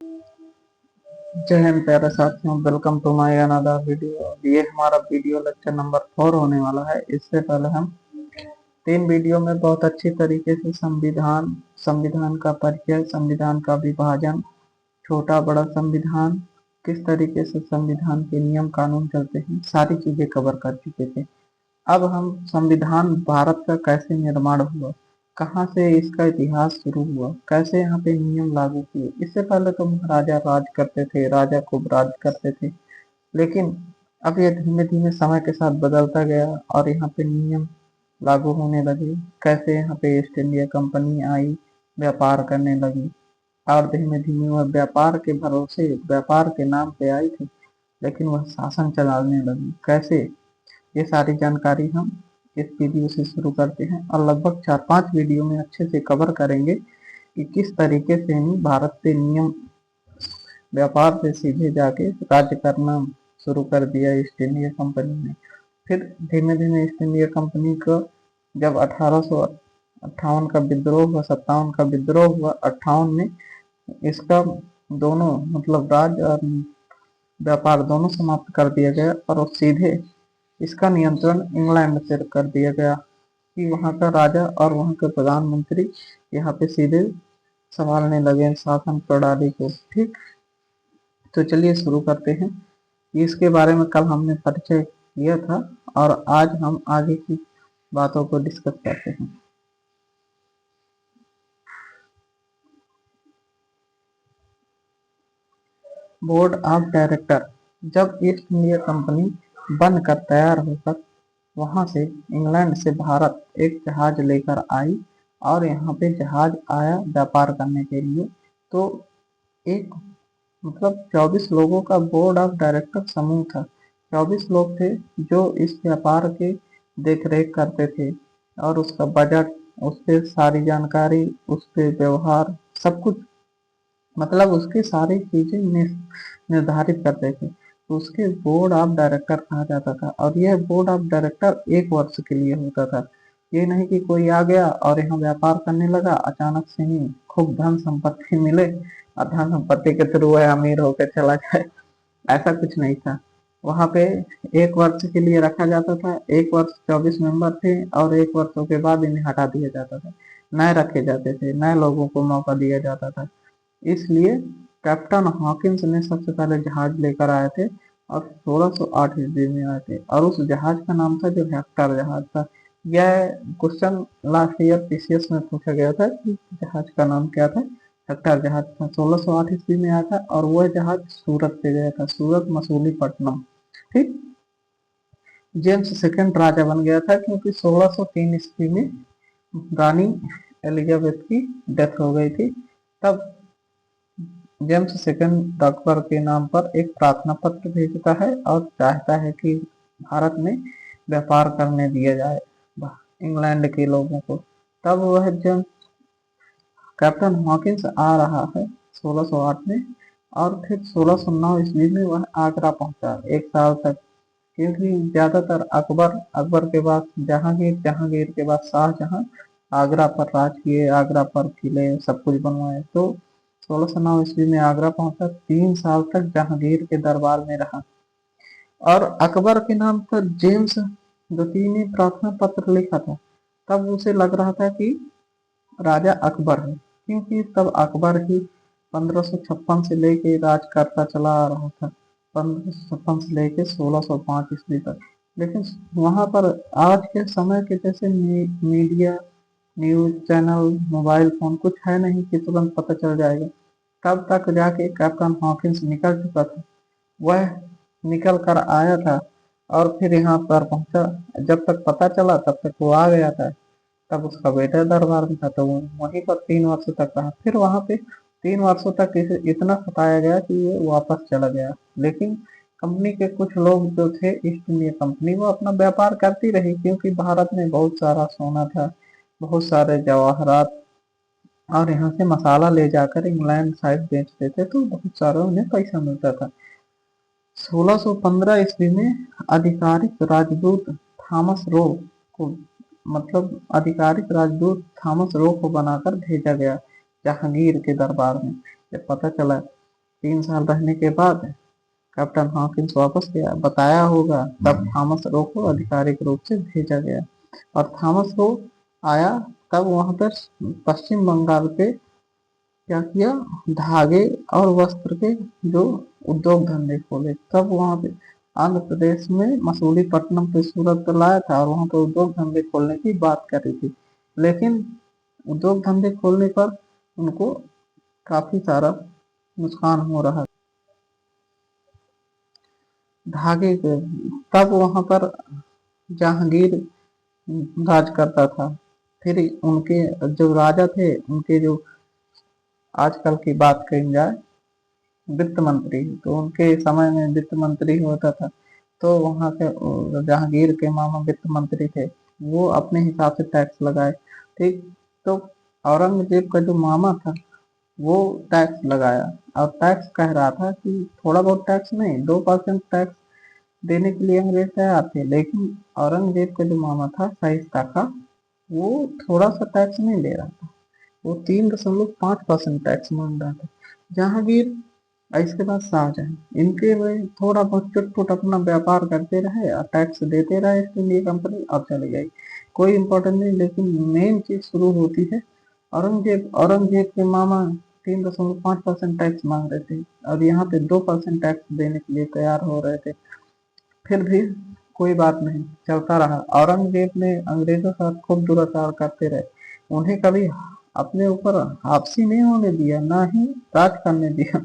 जय हिंद प्यारे साथियों, welcome to my another video. ये हमारा वीडियो लेक्चर नंबर 4 होने वाला है। इससे पहले हम 3 वीडियो में बहुत अच्छी तरीके से संविधान का परिचय, संविधान का विभाजन, छोटा बड़ा संविधान, किस तरीके से संविधान के नियम कानून चलते हैं, सारी चीजें कवर कर चुके थे। अब हम संविधान भारत का कैसे निर्माण हुआ, कहाँ से इसका इतिहास शुरू हुआ, कैसे यहाँ पे नियम लागू किए। इससे पहले तो महाराजा राज करते थे, राजा खूब राज करते थे, लेकिन अब ये धीमे धीमे समय के साथ बदलता गया और यहाँ पे नियम लागू होने लगे। कैसे यहाँ पे ईस्ट इंडिया कंपनी आई, व्यापार करने लगी और धीमे धीमे वह व्यापार के भरोसे, व्यापार के नाम पे आई थी, लेकिन वह शासन चलाने लगी। कैसे, ये सारी जानकारी हम इस वीडियो से शुरू करते हैं और लगभग 4-5 वीडियो में अच्छे से कवर करेंगे कि किस तरीके से भारत से नियम व्यापार से सीधे जाके राज्य करना शुरू कर दिया ईस्ट इंडिया कंपनी ने। फिर धीमे धीमे ईस्ट इंडिया कंपनी को जब 1858 का विद्रोह हुआ, 57 का विद्रोह हुआ, 58 में इसका दोनों मतलब राज और व्यापार दोनों समाप्त कर दिया गया और सीधे इसका नियंत्रण इंग्लैंड से कर दिया गया कि वहाँ का राजा और वहाँ के प्रधानमंत्री यहाँ पे सीधे संभालने लगे शासन प्रणाली को। ठीक, तो चलिए शुरू करते हैं। इसके बारे में कल हमने परिचय किया था और आज हम आगे की बातों को डिस्कस करते हैं। बोर्ड ऑफ डायरेक्टर, जब ईस्ट इंडिया कंपनी बनकर तैयार होकर वहां से इंग्लैंड से भारत एक जहाज लेकर आई और यहाँ पे जहाज आया व्यापार करने के लिए, तो एक मतलब 24 लोगों का बोर्ड ऑफ डायरेक्टर समूह था। 24 लोग थे जो इस व्यापार के देख रेख करते थे और उसका बजट, उस पे सारी जानकारी, उस पे व्यवहार, सब कुछ मतलब उसकी सारी चीजें निर्धारित करते थे। तो उसके बोर्ड ऑफ डायरेक्टर कहा जाता था और यह बोर्ड ऑफ डायरेक्टर 1 वर्ष के लिए होता था। ये नहीं कि कोई आ गया और यहाँ व्यापार करने लगा, अचानक से ही खूब धन संपत्ति मिले और धन संपत्ति के थ्रू वह अमीर होकर चला जाए, ऐसा कुछ नहीं था। वहां पे 1 वर्ष के लिए रखा जाता था। 1 वर्ष 24 मेंबर थे और 1 वर्षों के बाद इन्हें हटा दिया जाता था, नए रखे जाते थे, नए लोगों को मौका दिया जाता था। इसलिए कैप्टन हॉकिंस ने सबसे पहले जहाज लेकर आए थे और 1608 ईस्वी में आए थे और उस जहाज का नाम था जो हेक्टर जहाज था। यह क्वेश्चन लास्ट ईयर पीसीएस में पूछा गया था कि जहाज का नाम क्या था। हेक्टर जहाज था, 1608 ईस्वी में आया था और वह जहाज सूरत से गया था, सूरत मसूलीपट्टनम। ठीक, जेम्स सेकंड राजा बन गया था क्योंकि 1603 ईस्वी में रानी एलिजाबेथ की डेथ हो गई थी। तब जेम्स सेकंड अकबर के नाम पर एक प्रार्थना पत्र भेजता है और चाहता है कि भारत में व्यापार करने दिया जाए इंग्लैंड के लोगों को। तब वह जब कैप्टन हॉकिंस आ रहा है 1608 में और फिर 1609 ईस्वी में वह आगरा पहुंचा 1 साल तक, क्योंकि ज्यादातर अकबर के बाद जहांगीर, जहांगीर के बाद शाहजहां आगरा पर राज किए, आगरा पर किले सब कुछ बनवाए। तो 1609 ईस्वी में आगरा पहुंचा, 3 साल तक जहांगीर के दरबार में रहा और अकबर के नाम पर जेम्स द्वितीय ने प्रार्थना पत्र लिखा था। तब उसे लग रहा था कि राजा अकबर है, क्योंकि तब अकबर ही 1556 से लेके राज करता चला आ रहा था, 1556 से लेके 1605 ईस्वी तक। लेकिन वहां पर आज के समय के जैसे media, news channel, mobile phone कुछ है नहीं कि तुरंत पता चल जाएगा। तब तक जाके कैप्टन हॉकिंस निकल चुका था, वह निकल कर आया था और फिर यहाँ पर पहुंचा। जब तक पता चला तब तक वो आ गया था। तब उसका बेटा दरबार में था तो वो वहीं पर 3 वर्ष तक रहा। फिर वहां पे 3 वर्षों तक इसे इतना सताया गया कि ये वापस चला गया। लेकिन कंपनी के कुछ लोग जो थे, ईस्ट इंडिया कंपनी, वो अपना व्यापार करती रही क्योंकि भारत में बहुत सारा सोना था, बहुत सारे जवाहरात, और यहाँ से मसाला ले जाकर इंग्लैंड साइड बेचते थे तो बहुत सारा उन्हें पैसा मिलता था। 1615 ईस्वी में आधिकारिक राजदूत थॉमस रो को मतलब आधिकारिक राजदूत थॉमस रो को बनाकर भेजा गया जहांगीर के दरबार में। जब पता चला 3 साल रहने के बाद कैप्टन हॉकिंस वापस गया, बताया होगा, तब थॉमस रो को आधिकारिक रूप से भेजा गया और थॉमस रो आया। तब वहां पर पश्चिम बंगाल पे क्या किया, धागे और वस्त्र के जो उद्योग धंधे खोले। तब वहां पे आंध्र प्रदेश में मसूलीपट्टनम पे सूरत लाया था और वहां पे उद्योग धंधे खोलने की बात करी थी, लेकिन उद्योग धंधे खोलने पर उनको काफी सारा नुकसान हो रहा था धागे के। तब वहां पर जहांगीर राज करता था। फिर उनके जो राजा थे, उनके जो आजकल की बात कही जाए वित्त मंत्री, तो उनके समय में वित्त मंत्री होता था। तो वहां के जहांगीर के मामा वित्त मंत्री थे, वो अपने हिसाब से टैक्स लगाए। ठीक, तो औरंगजेब का जो मामा था वो टैक्स लगाया और टैक्स कह रहा था कि थोड़ा बहुत टैक्स नहीं, 2% टैक्स देने के लिए अंग्रेज तैयार थे। लेकिन औरंगजेब का जो मामा था शाइस्ता खां, वो थोड़ा सा टैक्स नहीं ले रहा था, वो 3.5% टैक्स मांग रहा था। जहांगीर और इसके बाद शाहजहां, इनके में थोड़ा बहुत चुटपुट अपना व्यापार करते रहे और टैक्स देते रहे ईस्ट इंडिया कंपनी और चली गई, कोई इम्पोर्टेंट नहीं। लेकिन मेन चीज शुरू होती है औरंगजेब। औरंगजेब के मामा 3.5% टैक्स मांग रहे थे और यहाँ पे 2% टैक्स देने के लिए तैयार हो रहे थे। फिर भी कोई बात नहीं, चलता रहा। औरंगजेब ने अंग्रेजों के साथ खूब दुराचार करते रहे, उन्हें कभी अपने ऊपर हाफसी नहीं होने दिया, ना ही राज करने दिया।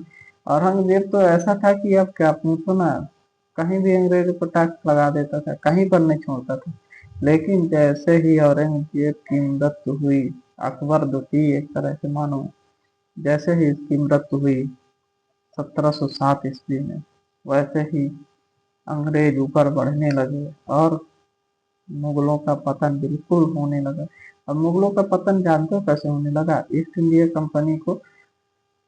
औरंगजेब तो ऐसा था कि अब क्या पूछो ना, कहीं भी अंग्रेजों को टैक्स लगा देता था, कहीं पर नहीं छोड़ता था। लेकिन जैसे ही औरंगजेब की मृत्यु हुई, अकबर दुखी एक तरह से मानो, जैसे ही इसकी मृत्यु हुई 1707 ईस्वी में, वैसे ही अंग्रेज ऊपर बढ़ने लगे और मुगलों का पतन बिल्कुल होने लगा। अब मुगलों का पतन जानते हो कैसे होने लगा? ईस्ट इंडिया कंपनी को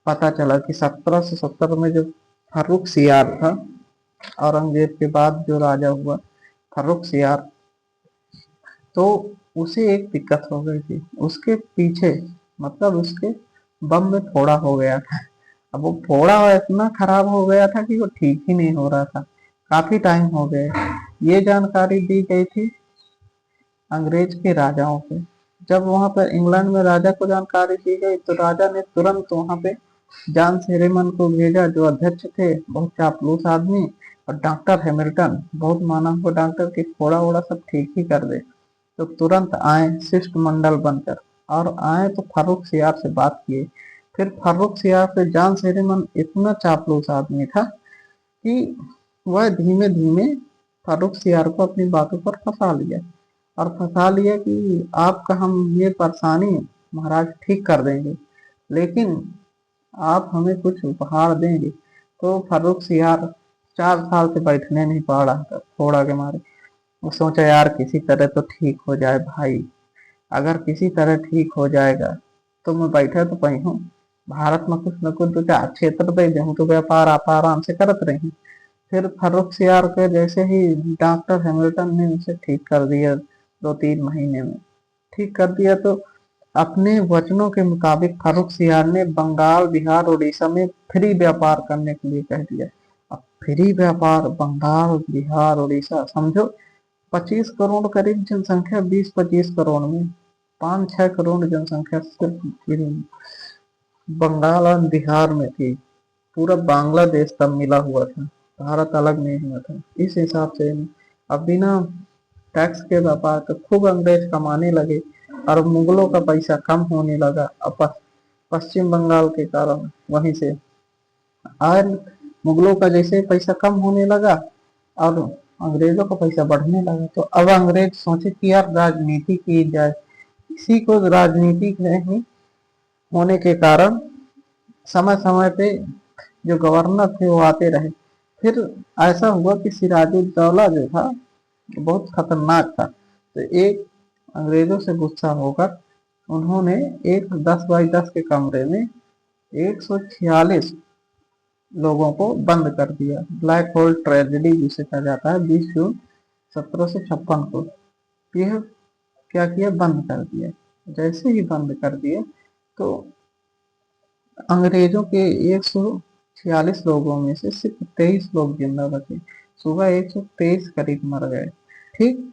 पता चला कि 1770 में जब फर्रुख सियार था, औरंगजेब के बाद जो राजा हुआ फर्रुख सियार, तो उसे एक दिक्कत हो गई थी। उसके पीछे मतलब उसके बम में फोड़ा हो गया था। अब वो फोड़ा इतना खराब हो गया था कि वो ठीक ही नहीं हो रहा था, काफी टाइम हो गए। ये जानकारी दी गई थी अंग्रेज के राजाओं से। जब वहां पर इंग्लैंड में राजा को जानकारी दी गई तो राजा ने तुरंत वहां पे जॉन सेरेमन को भेजा, जो अध्यक्ष थे, बहुत चापलूस आदमी, और डॉक्टर हैमिल्टन, बहुत माना हुआ डॉक्टर, की फोड़ा वोड़ा सब ठीक ही कर दे। तो तुरंत आए शिष्टमंडल बनकर और आए तो फारूक सियार से बात किए। फिर फारूक सियार से जॉन सेरेमन इतना चापलूस आदमी था कि वह धीमे धीमे फारूक सियार को अपनी बातों पर फंसा लिया और फंसा लिया कि आपका हम ये परेशानी महाराज ठीक कर देंगे, लेकिन आप हमें कुछ उपहार देंगे। तो फारूक सियार 4 साल से बैठने नहीं पा रहा था फोड़ा के मारे। वो सोचा यार किसी तरह तो ठीक हो जाए भाई, अगर किसी तरह ठीक हो जाएगा तो मैं बैठा तो पही हूँ, भारत में कुछ न कुछ दो चार क्षेत्र दे दूँ तो व्यापार आप आराम से करत रही। फिर फर्रुख सियार के जैसे ही डॉक्टर हैमिल्टन ने उसे ठीक कर दिया, 2-3 महीने में ठीक कर दिया, तो अपने वचनों के मुताबिक फर्रुख सियार ने बंगाल, बिहार, उड़ीसा में फ्री व्यापार करने के लिए कह दिया। अब फ्री व्यापार बंगाल, बिहार, उड़ीसा, समझो 25 करोड़ करीब जनसंख्या, 20-25 करोड़ में 5-6 करोड़ जनसंख्या सिर्फ बंगाल और बिहार में थी। पूरा बांग्लादेश तब मिला हुआ था, भारत अलग नहीं हुआ था। इस हिसाब से अब बिना टैक्स के व्यापार तो खूब अंग्रेज कमाने लगे और मुगलों का पैसा कम होने लगा। अब पश्चिम बंगाल के कारण वहीं से और मुगलों का जैसे पैसा कम होने लगा और अंग्रेजों का पैसा बढ़ने लगा, तो अब अंग्रेज सोचे कि यार राजनीति की जाए। इसी को राजनीति नहीं होने के कारण समय समय पे जो गवर्नर थे वो आते रहे। फिर ऐसा हुआ कि सिराजुद्दौला जो था बहुत खतरनाक था, तो एक अंग्रेजों से गुस्सा होकर उन्होंने एक 10 बाई 10 के कमरे में 146 लोगों को बंद कर दिया। ब्लैक होल ट्रेजेडी जिसे कहा जाता है, 20 जून 1756 को यह क्या किया, बंद कर दिया। जैसे ही बंद कर दिया तो अंग्रेजों के 146 46 लोगों में से सिर्फ 23 लोग जिंदा बचे। सुबह 123 करीब मर गए। ठीक।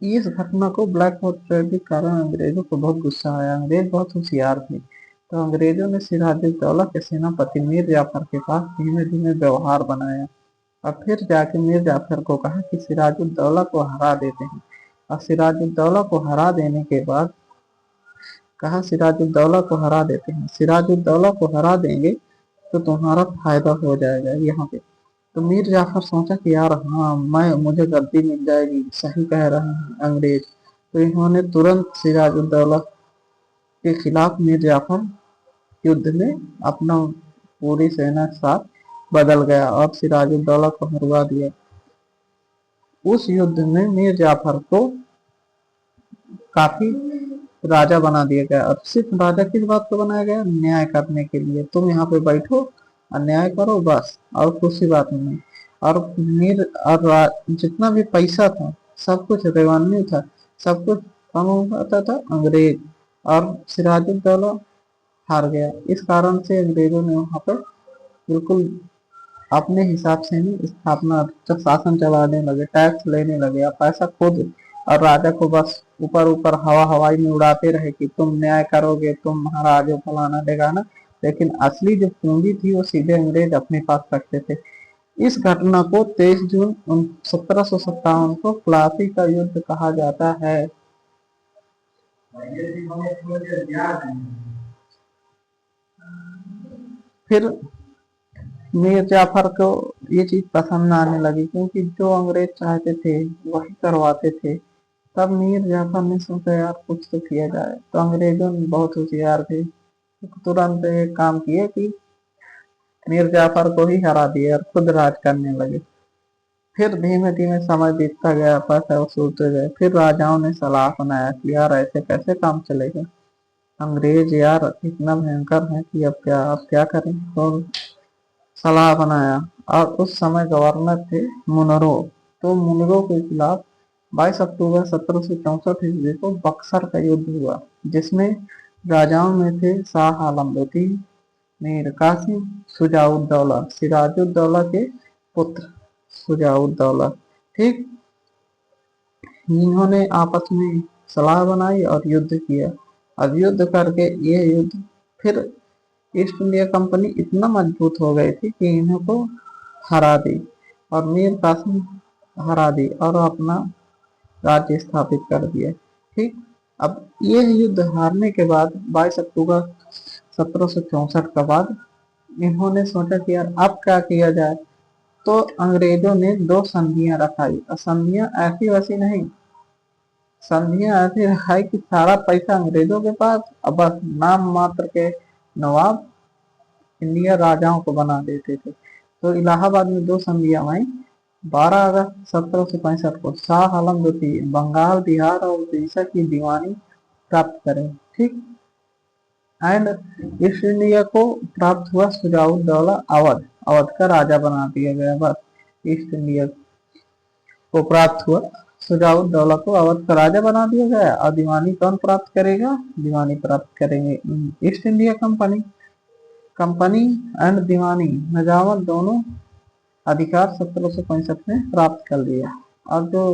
इस घटना को ब्लैक वॉर के कारण अंग्रेजों को बहुत गुस्सा आया। अंग्रेज बहुत होशियार थे, तो अंग्रेजों ने सिराजुद्दौला के सेनापति मीर जाफर के पास धीमे धीमे व्यवहार बनाया और फिर जाके मीर जाफर को कहा कि सिराजुद्दौला को हरा देते हैं। और सिराजुद्दौला को हरा देने के बाद कहा सिराजुद्दौला को हरा देते हैं, सिराजुद्दौला को हरा देंगे तो तुम्हारा फायदा हो जाएगा यहाँ पे। तो मीर जाफर सोचा कि यार हाँ, मुझे गद्दी मिल जाएगी, सही कह रहे हैं अंग्रेज। तो इन्होंने तुरंत सिराजुद्दौला के खिलाफ मीर जाफर युद्ध में अपना पूरी सेना के साथ बदल गया और सिराजुद्दौला को हरवा दिया। उस युद्ध में मीर जाफर को काफी राजा बना दिया गया। और सिर्फ राजा किस बात को बनाया गया? न्याय करने के लिए। तुम यहाँ पे बैठो और न्याय करो बस, और कुछ बात नहीं। और मीर और जितना भी पैसा था, सब कुछ रेवेन्यू था, सब कुछ कम होता था अंग्रेज। और सिराजुद्दौला हार गया। इस कारण से अंग्रेजों ने वहां पर बिल्कुल अपने हिसाब से ही स्थापना शासन चलाने लगे, टैक्स लेने लगे और पैसा खुद। और राजा को बस ऊपर ऊपर हवा हवाई में उड़ाते रहे कि तुम न्याय करोगे, तुम महाराज हो, फलाना ढेगाना। लेकिन असली जो पूंजी थी वो सीधे अंग्रेज अपने पास रखते थे। इस घटना को 23 जून 1757 को प्लासी का युद्ध कहा जाता है। फिर मीर जाफर को ये चीज पसंद ना आने लगी, क्योंकि जो अंग्रेज चाहते थे वही करवाते थे। तब मीर जाफर ने सोचा यार कुछ तो किया जाए। तो अंग्रेजों ने बहुत होशियार थे, तुरंत एक काम किए कि मीर जाफर को ही हरा दिए और खुद राज करने लगे। फिर धीमे धीमे समय बीतता गया, पैसा वसूलते गए। फिर राजाओं ने सलाह बनाया कि यार ऐसे कैसे काम चलेगा, अंग्रेज यार इतना भयंकर है कि अब क्या करें। तो सलाह बनाया। और उस समय गवर्नर थे मुनरो। तो मुनरो के खिलाफ 22 अक्टूबर 1764 ईस्वी को बक्सर का युद्ध हुआ, जिसमें राजाओं में थे शाह आलम लोधी, मीर कासिम, शुजाउद्दौला, सिराजुद्दौला के पुत्र शुजाउद्दौला। ठीक। इन्होंने आपस में सलाह बनाई और युद्ध किया। अब युद्ध करके ये युद्ध फिर ईस्ट इंडिया कंपनी इतना मजबूत हो गई थी कि इन्हें को हरा दी और मीर कासिम हरा दी और अपना राज्य स्थापित कर दिया। ठीक। अब ये युद्ध हारने के बाद 22 अक्टूबर 1764 के बाद इन्होंने सोचा कि यार अब क्या किया जाए। तो अंग्रेजों ने दो संधियां रखाई। और संधियां ऐसी वैसी नहीं, संधियां ऐसी रखाई कि सारा पैसा अंग्रेजों के पास, अब बस नाम मात्र के नवाब इंडिया राजाओं को बना देते थे। तो इलाहाबाद में दो संधियां आई। 12 अगस्त 1765 को शाह आलम द्वितीय बंगाल, बिहार और उड़ीसा की दीवानी प्राप्त करें। ठीक। एंड ईस्ट इंडिया को प्राप्त हुआ शुजाउद्दौला अवध, अवध का राजा बना दिया गया। बस ईस्ट इंडिया को प्राप्त हुआ, शुजाउद्दौला को अवध का राजा बना दिया गया। और दीवानी कौन प्राप्त करेगा? दीवानी प्राप्त करेंगे East India company. Company and दीवानी निजामत दोनों अधिकार 1765 में प्राप्त कर लिया। और जो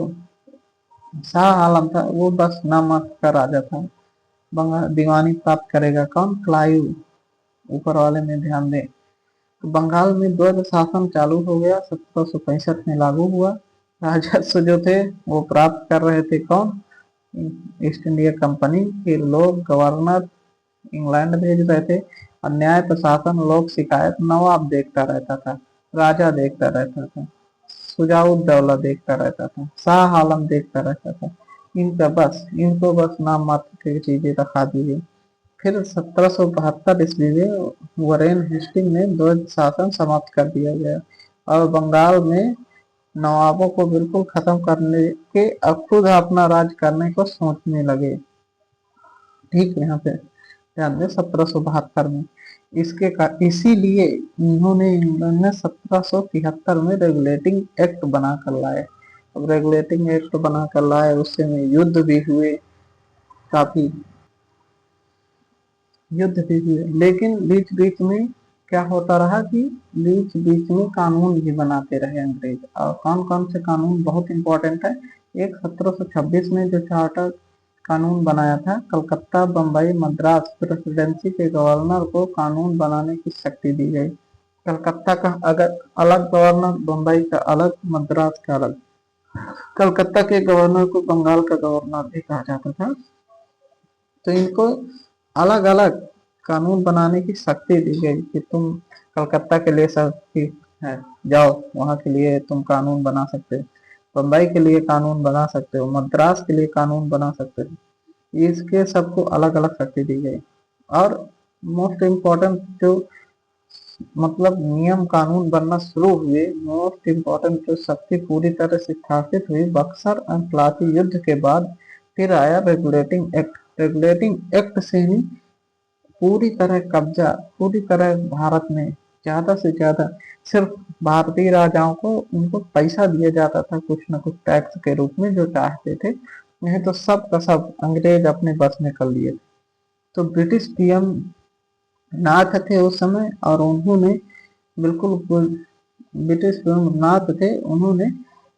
शाह आलम था वो बस नाम मात्र का राजा था। दीवानी प्राप्त करेगा कौन? क्लाइव। ऊपर वाले में ध्यान दें। तो बंगाल में द्वैध शासन चालू हो गया, 1765 में लागू हुआ। राजस्व जो थे वो प्राप्त कर रहे थे कौन? ईस्ट इंडिया कंपनी के लोग। गवर्नर इंग्लैंड भेज रहे थे और न्याय प्रशासन, लोक शिकायत नवाब देखता रहता था, राजा देखता रहता था, शुजाउद्दौला देखता रहता था, शाह आलम देखता रहता था। इनको बस नाम मात्र की चीजें रखा दी गई। फिर 1772 ईस्वी में वरेन हेस्टिंग ने द्वैध शासन समाप्त कर दिया गया और बंगाल में नवाबों को बिल्कुल खत्म करने के अब खुद अपना राज करने को सोचने लगे। ठीक। यहाँ पे ध्यान दें 1772 में इसीलिए इन्होंने इंग्लैंड ने 1773 में रेगुलेटिंग एक्ट बनाकर लाए। अब रेगुलेटिंग एक्ट बनाकर लाए, उससे में युद्ध भी हुए, काफी युद्ध भी हुए। लेकिन बीच बीच में क्या होता रहा कि बीच बीच में कानून भी बनाते रहे अंग्रेज। और कौन कौन से कानून बहुत इंपॉर्टेंट है। एक 1726 में जो चार्टर कानून बनाया था, कलकत्ता, बम्बई, मद्रास प्रेसिडेंसी के गवर्नर को कानून बनाने की शक्ति दी गई। कलकत्ता का अगर अलग गवर्नर, बम्बई का अलग, मद्रास का अलग। कलकत्ता के गवर्नर को बंगाल का गवर्नर भी कहा जाता था। तो इनको अलग अलग कानून बनाने की शक्ति दी गई कि तुम कलकत्ता के लिए शक्ति है, जाओ वहां के लिए तुम कानून बना सकते हो, बम्बई के लिए कानून बना सकते हो, मद्रास के लिए कानून बना सकते हो। इसके सबको अलग अलग शक्ति दी गई। और मोस्ट इम्पोर्टेंट जो मतलब नियम कानून बनना शुरू हुए, मोस्ट इम्पोर्टेंट जो शक्ति पूरी तरह से स्थापित हुई बक्सर और प्लासी युद्ध के बाद। फिर आया रेगुलेटिंग एक्ट। रेगुलेटिंग एक्ट से ही पूरी तरह कब्जा, पूरी तरह भारत में ज्यादा से ज्यादा सिर्फ भारतीय राजाओं को उनको पैसा दिया जाता था कुछ न कुछ टैक्स के रूप में जो चाहते थे, नहीं तो सब का सब अंग्रेज अपने बस में कर लिए थे। तो ब्रिटिश पीएम नाथ थे उस समय, और उन्होंने बिल्कुल ब्रिटिश नाथ थे, उन्होंने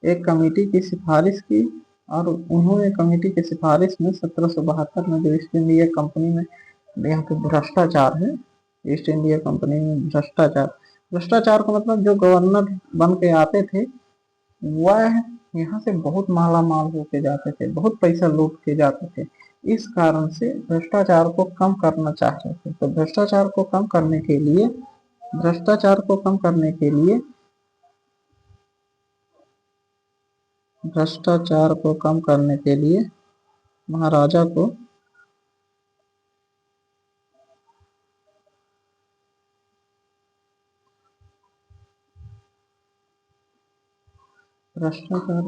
एक कमेटी की सिफारिश की। और उन्होंने कमेटी की सिफारिश में 1772 में जो ईस्ट इंडिया कंपनी में यहाँ पे भ्रष्टाचार है, ईस्ट इंडिया कंपनी में भ्रष्टाचार, भ्रष्टाचार का मतलब जो गवर्नर बन के आते थे वह यहाँ से बहुत माला माल होके जाते थे, बहुत पैसा लूट के जाते थे। इस कारण से भ्रष्टाचार को कम करना चाह रहे थे। तो भ्रष्टाचार को कम करने के लिए, भ्रष्टाचार को कम करने के लिए भ्रष्टाचार को कम करने के लिए महाराजा को भ्रष्टाचार